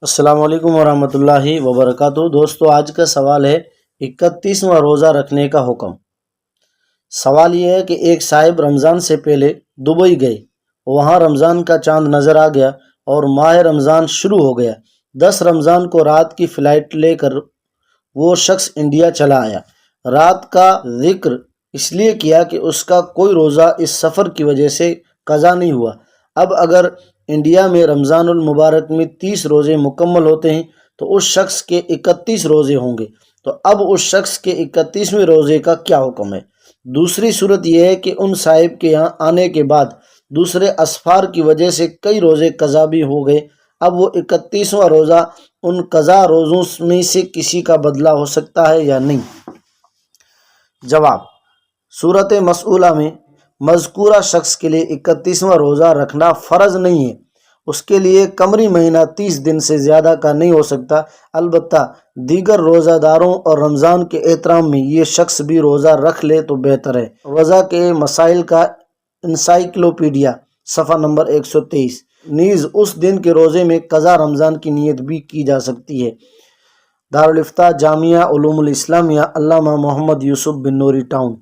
السلام علیکم ورحمۃ اللہ وبرکاتہ۔ دوستو، آج کا سوال ہے 31واں روزہ رکھنے کا حکم۔ سوال یہ ہے کہ ایک صاحب رمضان سے پہلے دبئی گئے، وہاں رمضان کا چاند نظر آ گیا اور ماہ رمضان شروع ہو گیا۔ 10 رمضان کو رات کی فلائٹ لے کر وہ شخص انڈیا چلا آیا۔ رات کا ذکر اس لیے کیا کہ اس کا کوئی روزہ اس سفر کی وجہ سے قضا نہیں ہوا۔ اب اگر انڈیا میں رمضان المبارک میں 30 روزے مکمل ہوتے ہیں تو اس شخص کے 31 روزے ہوں گے۔ تو اب اس شخص کے 31ویں روزے کا کیا حکم ہے؟ دوسری صورت یہ ہے کہ ان صاحب کے یہاں آنے کے بعد دوسرے اسفار کی وجہ سے کئی روزے قضا بھی ہو گئے۔ اب وہ 31واں روزہ ان قضا روزوں میں سے کسی کا بدلہ ہو سکتا ہے یا نہیں؟ جواب: سورۃ مسئولہ میں مذکورہ شخص کے لیے 31واں روزہ رکھنا فرض نہیں ہے۔ اس کے لیے قمری مہینہ 30 دن سے زیادہ کا نہیں ہو سکتا۔ البتہ دیگر روزہ داروں اور رمضان کے احترام میں یہ شخص بھی روزہ رکھ لے تو بہتر ہے۔ روزہ کے مسائل کا انسائکلوپیڈیا، صفحہ نمبر 123۔ نیز اس دن کے روزے میں قضا رمضان کی نیت بھی کی جا سکتی ہے۔ دارالافتاء جامعہ علوم الاسلامیہ، علامہ محمد یوسف بن نوری، ٹاؤن۔